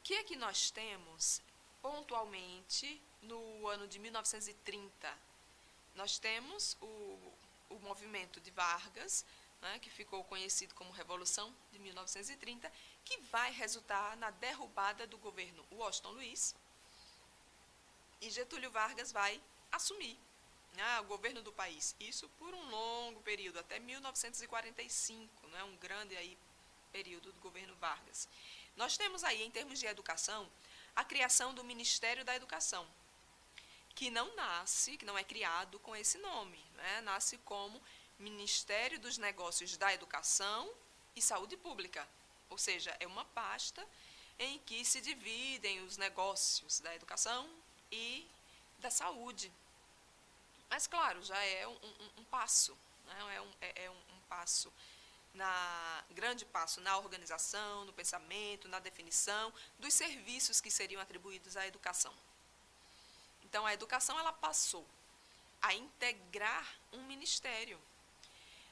que é que nós temos pontualmente no ano de 1930? Nós temos o movimento de Vargas, né, que ficou conhecido como Revolução de 1930, que vai resultar na derrubada do governo Washington Luiz, e Getúlio Vargas vai assumir, né, o governo do país. Isso por um longo período, até 1945, né, um grande aí período do governo Vargas. Nós temos aí, em termos de educação, a criação do Ministério da Educação, que não é criado com esse nome, né? Nasce como Ministério dos Negócios da Educação e Saúde Pública, ou seja, é uma pasta em que se dividem os negócios da educação e da saúde. Mas, claro, já é um passo, né? É um passo, grande passo na organização, no pensamento, na definição dos serviços que seriam atribuídos à educação. Então, a educação ela passou a integrar um ministério.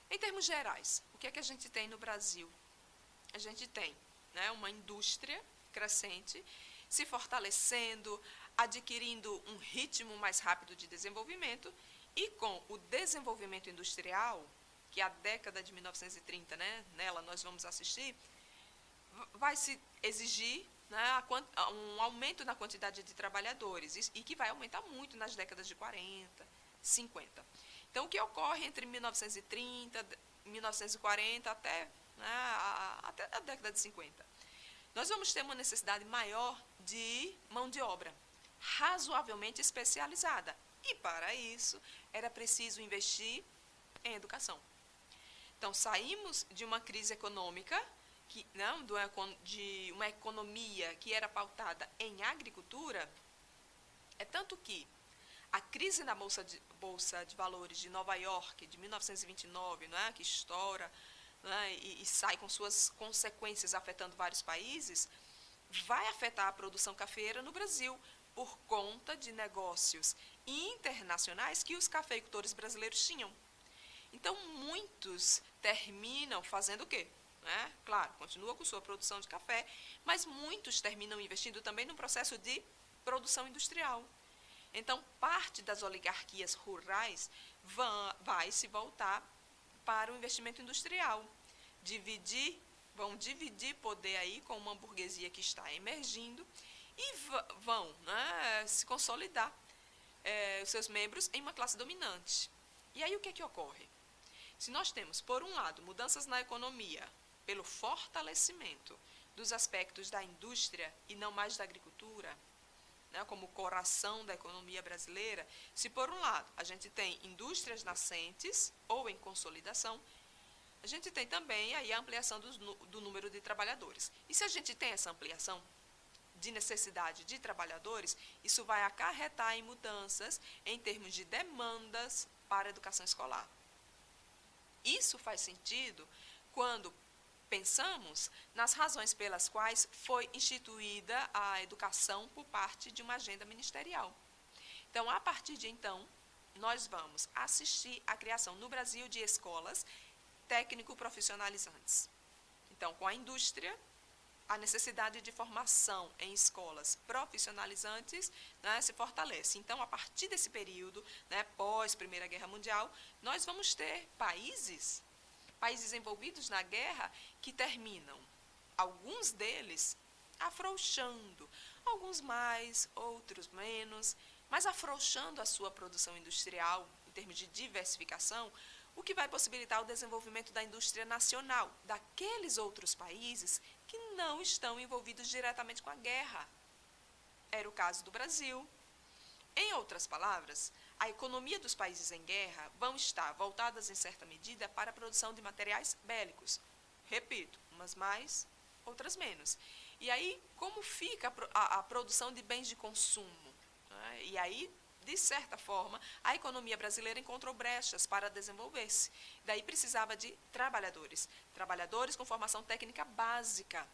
Em termos gerais, o que é que a gente tem no Brasil? A gente tem, né, uma indústria crescente, se fortalecendo, adquirindo um ritmo mais rápido de desenvolvimento, e com o desenvolvimento industrial, que a década de 1930, né, nela nós vamos assistir, vai se exigir, né, um aumento na quantidade de trabalhadores, e que vai aumentar muito nas décadas de 40, 50. Então, o que ocorre entre 1930, 1940 até a década de 50? Nós vamos ter uma necessidade maior de mão de obra, razoavelmente especializada. E, para isso, era preciso investir em educação. Então, saímos de uma crise econômica, de uma economia que era pautada em agricultura, é tanto que a crise na Bolsa de Valores de Nova York, de 1929, que estoura, e sai com suas consequências afetando vários países, vai afetar a produção cafeeira no Brasil, por conta de negócios internacionais que os cafeicultores brasileiros tinham. Então, muitos terminam fazendo o quê? Claro, continua com sua produção de café, mas muitos terminam investindo também no processo de produção industrial. Então, parte das oligarquias rurais vai se voltar para o investimento industrial. Vão dividir poder aí com uma burguesia que está emergindo e vão se consolidar os seus membros em uma classe dominante. E aí o que é que ocorre? Se nós temos, por um lado, mudanças na economia, pelo fortalecimento dos aspectos da indústria e não mais da agricultura, como coração da economia brasileira, se por um lado a gente tem indústrias nascentes ou em consolidação, a gente tem também aí a ampliação do número de trabalhadores. E se a gente tem essa ampliação de necessidade de trabalhadores, isso vai acarretar em mudanças em termos de demandas para a educação escolar. Isso faz sentido quando pensamos nas razões pelas quais foi instituída a educação por parte de uma agenda ministerial. Então, a partir de então, nós vamos assistir à criação no Brasil de escolas técnico-profissionalizantes. Então, com a indústria, a necessidade de formação em escolas profissionalizantes se fortalece. Então, a partir desse período, pós Primeira Guerra Mundial, nós vamos ter países envolvidos na guerra que terminam, alguns deles, afrouxando, alguns mais, outros menos, mas afrouxando a sua produção industrial, em termos de diversificação, o que vai possibilitar o desenvolvimento da indústria nacional daqueles outros países que não estão envolvidos diretamente com a guerra. Era o caso do Brasil. Em outras palavras, a economia dos países em guerra vão estar voltadas, em certa medida, para a produção de materiais bélicos. Repito, umas mais, outras menos. E aí, como fica a produção de bens de consumo? E aí, de certa forma, a economia brasileira encontrou brechas para desenvolver-se. Daí precisava de trabalhadores com formação técnica básica.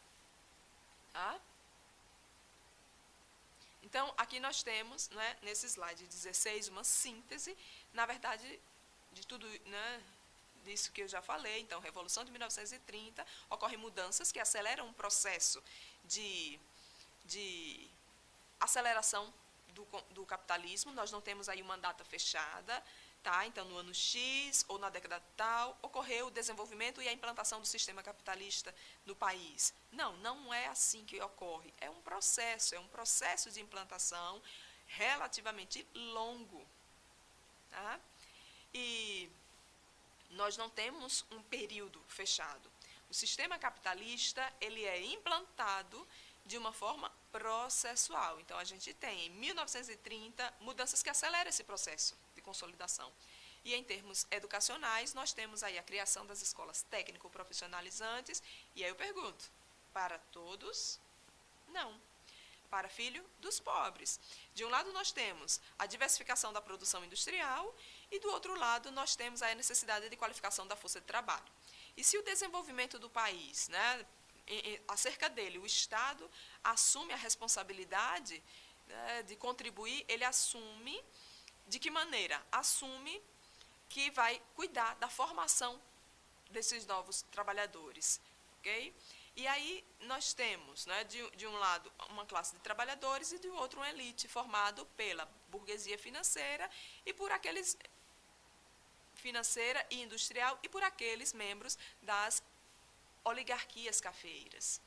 Então, aqui nós temos, nesse slide 16, uma síntese, na verdade, de tudo disso que eu já falei. Então, Revolução de 1930, ocorrem mudanças que aceleram um processo de de aceleração do capitalismo, nós não temos aí uma data fechada, tá? Então, no ano X ou na década tal, ocorreu o desenvolvimento e a implantação do sistema capitalista no país. Não, não é assim que ocorre. É um processo de implantação relativamente longo, tá? E nós não temos um período fechado. O sistema capitalista, ele é implantado de uma forma processual. Então, a gente tem, em 1930, mudanças que aceleram esse processo de consolidação. E, em termos educacionais, nós temos aí a criação das escolas técnico-profissionalizantes. E aí eu pergunto, para todos? Não. Para filho dos pobres. De um lado, nós temos a diversificação da produção industrial e, do outro lado, nós temos a necessidade de qualificação da força de trabalho. E se o desenvolvimento do país, né, acerca dele, o Estado assume a responsabilidade, né, de contribuir, ele assume, de que maneira? Assume que vai cuidar da formação desses novos trabalhadores, ok? E aí nós temos, né, de um lado, uma classe de trabalhadores e, do outro, uma elite formada pela burguesia financeira e por aqueles financeira e industrial e por aqueles membros das oligarquias cafeeiras.